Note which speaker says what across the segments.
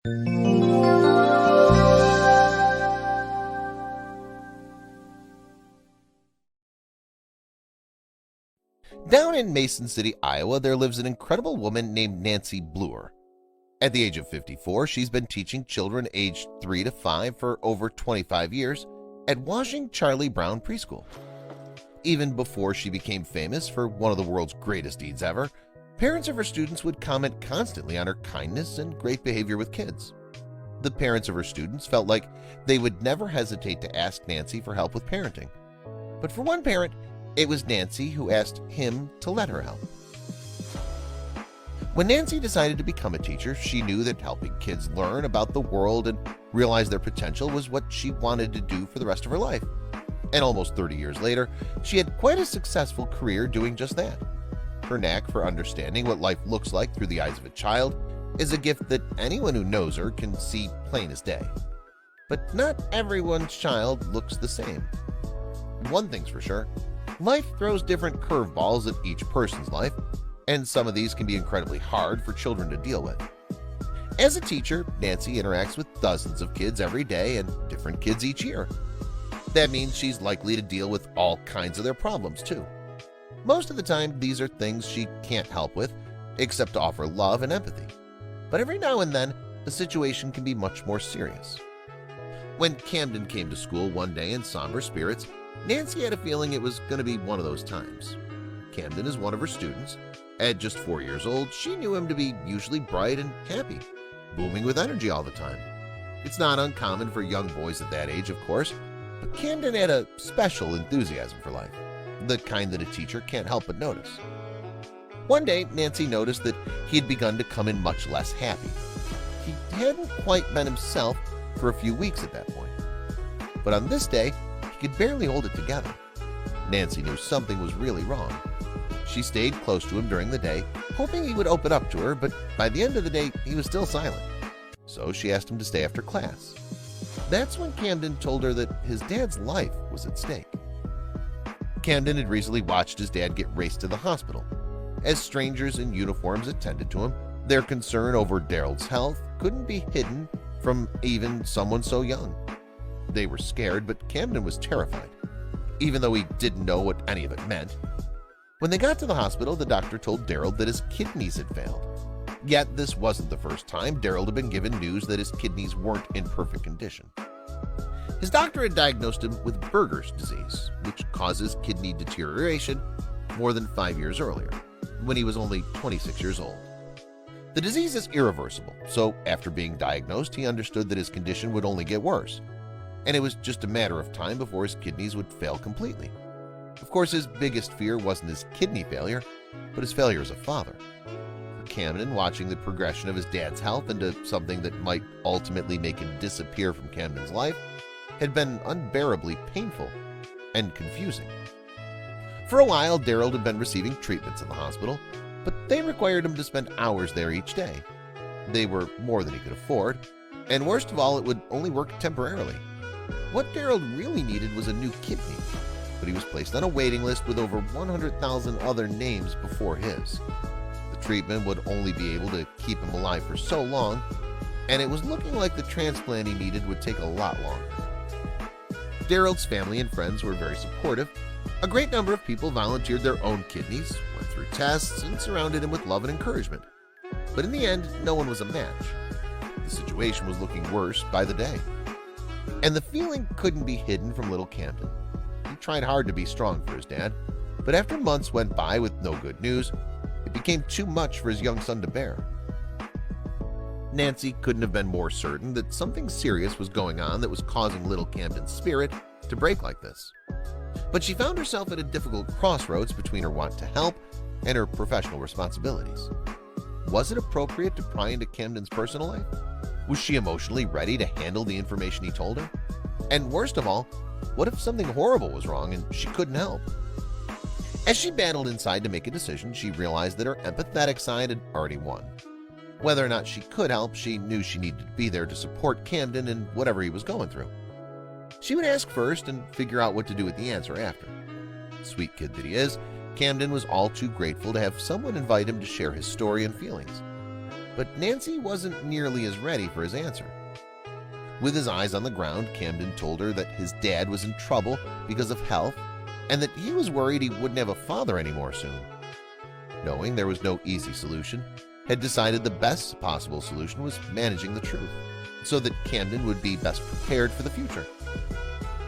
Speaker 1: Down in Mason City, Iowa, there lives an incredible woman named Nancy Bluer. At the age of 54, she's been teaching children aged 3 to 5 for over 25 years at Washing Charlie Brown Preschool. Even before she became famous for one of the world's greatest deeds ever, parents of her students would comment constantly on her kindness and great behavior with kids. The parents of her students felt like they would never hesitate to ask Nancy for help with parenting. But for one parent, it was Nancy who asked him to let her help. When Nancy decided to become a teacher, she knew that helping kids learn about the world and realize their potential was what she wanted to do for the rest of her life. And almost 30 years later, she had quite a successful career doing just that. Her knack for understanding what life looks like through the eyes of a child is a gift that anyone who knows her can see plain as day. But not everyone's child looks the same. One thing's for sure, life throws different curveballs at each person's life, and some of these can be incredibly hard for children to deal with. As a teacher, Nancy interacts with dozens of kids every day and different kids each year. That means she's likely to deal with all kinds of their problems too. Most of the time, these are things she can't help with, except to offer love and empathy. But every now and then, the situation can be much more serious. When Camden came to school one day in somber spirits, Nancy had a feeling it was going to be one of those times. Camden is one of her students. At just 4 years old, she knew him to be usually bright and happy, booming with energy all the time. It's not uncommon for young boys at that age, of course, but Camden had a special enthusiasm for life, the kind that a teacher can't help but notice. One day, Nancy noticed that he had begun to come in much less happy. He hadn't quite been himself for a few weeks at that point. But on this day, he could barely hold it together. Nancy knew something was really wrong. She stayed close to him during the day, hoping he would open up to her, but by the end of the day, he was still silent. So she asked him to stay after class. That's when Camden told her that his dad's life was at stake. Camden had recently watched his dad get raced to the hospital. As strangers in uniforms attended to him, their concern over Daryl's health couldn't be hidden from even someone so young. They were scared, but Camden was terrified, even though he didn't know what any of it meant. When they got to the hospital, the doctor told Daryl that his kidneys had failed. Yet this wasn't the first time Daryl had been given news that his kidneys weren't in perfect condition. His doctor had diagnosed him with Berger's disease, which causes kidney deterioration, more than 5 years earlier, when he was only 26 years old. The disease is irreversible, so after being diagnosed, he understood that his condition would only get worse, and it was just a matter of time before his kidneys would fail completely. Of course, his biggest fear wasn't his kidney failure, but his failure as a father. For Camden, watching the progression of his dad's health into something that might ultimately make him disappear from Camden's life had been unbearably painful and confusing. For a while, Daryl had been receiving treatments in the hospital, but they required him to spend hours there each day. They were more than he could afford, and worst of all, it would only work temporarily. What Daryl really needed was a new kidney, but he was placed on a waiting list with over 100,000 other names before his. The treatment would only be able to keep him alive for so long, and it was looking like the transplant he needed would take a lot longer. Daryl's family and friends were very supportive. A great number of people volunteered their own kidneys, went through tests, and surrounded him with love and encouragement. But in the end, no one was a match. The situation was looking worse by the day. And the feeling couldn't be hidden from little Camden. He tried hard to be strong for his dad, but after months went by with no good news, it became too much for his young son to bear. Nancy couldn't have been more certain that something serious was going on that was causing little Camden's spirit to break like this. But she found herself at a difficult crossroads between her want to help and her professional responsibilities. Was it appropriate to pry into Camden's personal life? Was she emotionally ready to handle the information he told her? And worst of all, what if something horrible was wrong and she couldn't help? As she battled inside to make a decision, she realized that her empathetic side had already won. Whether or not she could help, she knew she needed to be there to support Camden in whatever he was going through. She would ask first and figure out what to do with the answer after. Sweet kid that he is, Camden was all too grateful to have someone invite him to share his story and feelings. but Nancy wasn't nearly as ready for his answer. With his eyes on the ground, Camden told her that his dad was in trouble because of health and that he was worried he wouldn't have a father anymore soon. Knowing there was no easy solution, had decided the best possible solution was managing the truth, so that Camden would be best prepared for the future.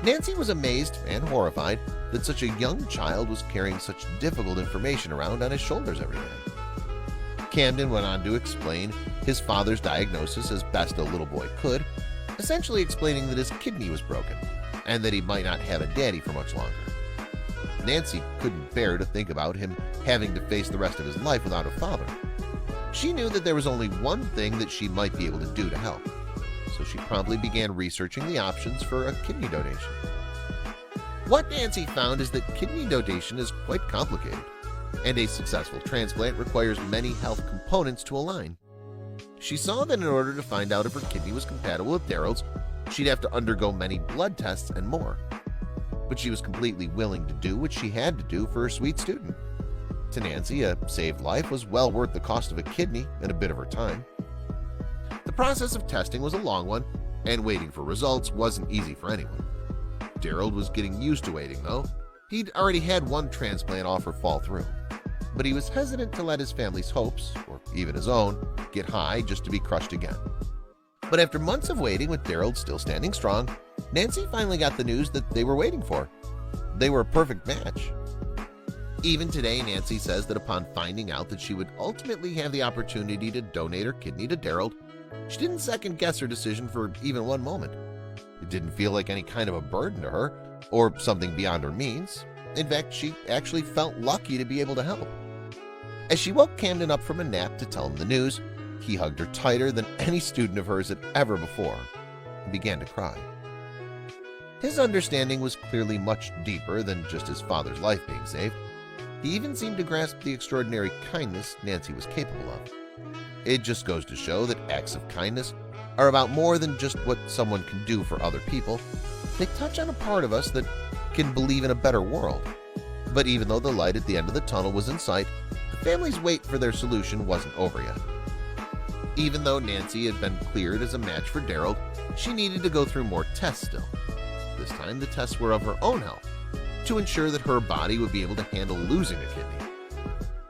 Speaker 1: Nancy was amazed and horrified that such a young child was carrying such difficult information around on his shoulders every day. Camden went on to explain his father's diagnosis as best a little boy could, essentially explaining that his kidney was broken and that he might not have a daddy for much longer. Nancy couldn't bear to think about him having to face the rest of his life without a father. She knew that there was only one thing that she might be able to do to help, so she promptly began researching the options for a kidney donation. What Nancy found is that kidney donation is quite complicated, and a successful transplant requires many health components to align. She saw that in order to find out if her kidney was compatible with Daryl's, she'd have to undergo many blood tests and more. But she was completely willing to do what she had to do for her sweet student. To Nancy, a saved life was well worth the cost of a kidney and a bit of her time. The process of testing was a long one, and waiting for results wasn't easy for anyone. Daryl was getting used to waiting, though. He'd already had one transplant offer fall through, but he was hesitant to let his family's hopes, or even his own, get high just to be crushed again. But after months of waiting with Daryl still standing strong, Nancy finally got the news that they were waiting for. They were a perfect match. Even today, Nancy says that upon finding out that she would ultimately have the opportunity to donate her kidney to Daryl, she didn't second-guess her decision for even one moment. It didn't feel like any kind of a burden to her or something beyond her means. In fact, she actually felt lucky to be able to help. As she woke Camden up from a nap to tell him the news, he hugged her tighter than any student of hers had ever before and began to cry. His understanding was clearly much deeper than just his father's life being saved. He even seemed to grasp the extraordinary kindness Nancy was capable of. It just goes to show that acts of kindness are about more than just what someone can do for other people. They touch on a part of us that can believe in a better world. But even though the light at the end of the tunnel was in sight, the family's wait for their solution wasn't over yet. Even though Nancy had been cleared as a match for Daryl, she needed to go through more tests still. This time the tests were of her own health, to ensure that her body would be able to handle losing a kidney.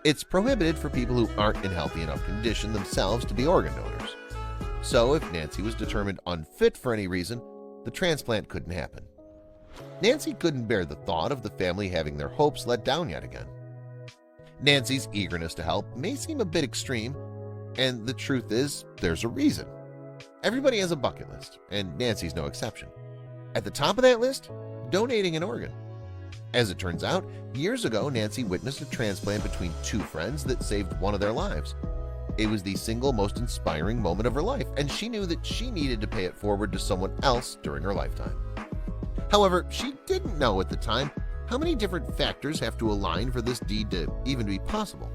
Speaker 1: It's prohibited for people who aren't in healthy enough condition themselves to be organ donors. So if Nancy was determined unfit for any reason, the transplant couldn't happen. Nancy couldn't bear the thought of the family having their hopes let down yet again. Nancy's eagerness to help may seem a bit extreme, and the truth is, there's a reason. Everybody has a bucket list, and Nancy's no exception. At the top of that list, donating an organ. As it turns out, years ago, Nancy witnessed a transplant between two friends that saved one of their lives. It was the single most inspiring moment of her life, and she knew that she needed to pay it forward to someone else during her lifetime. However, she didn't know at the time how many different factors have to align for this deed to even be possible.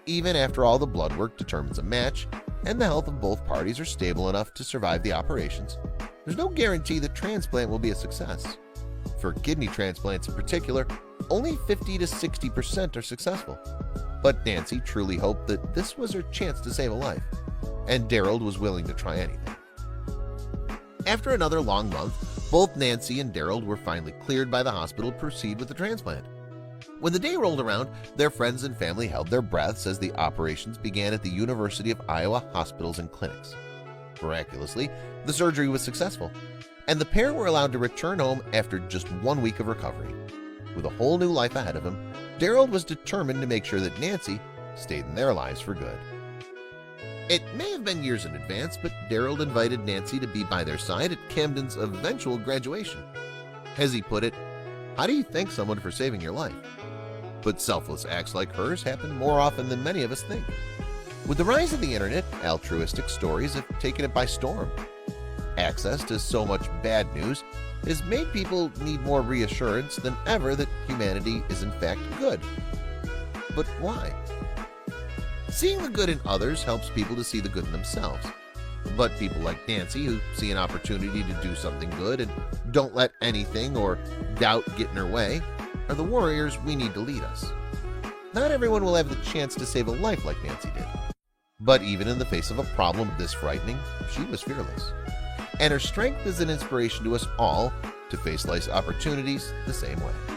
Speaker 1: Even after all the blood work determines a match and the health of both parties are stable enough to survive the operations, there's no guarantee the transplant will be a success. For kidney transplants in particular, only 50 to 60% are successful. But Nancy truly hoped that this was her chance to save a life, and Daryl was willing to try anything. After another long month, both Nancy and Daryl were finally cleared by the hospital to proceed with the transplant. When the day rolled around, their friends and family held their breaths as the operations began at the University of Iowa hospitals and clinics. Miraculously, the surgery was successful, and the pair were allowed to return home after just 1 week of recovery. With a whole new life ahead of him, Daryl was determined to make sure that Nancy stayed in their lives for good. It may have been years in advance, but Daryl invited Nancy to be by their side at Camden's eventual graduation. As he put it, "How do you thank someone for saving your life?" But selfless acts like hers happen more often than many of us think. With the rise of the internet, altruistic stories have taken it by storm. Access to so much bad news has made people need more reassurance than ever that humanity is in fact good. But why? Seeing the good in others helps people to see the good in themselves. But people like Nancy, who see an opportunity to do something good and don't let anything or doubt get in her way, are the warriors we need to lead us. Not everyone will have the chance to save a life like Nancy did. But even in the face of a problem this frightening, she was fearless. And her strength is an inspiration to us all to face life's opportunities the same way.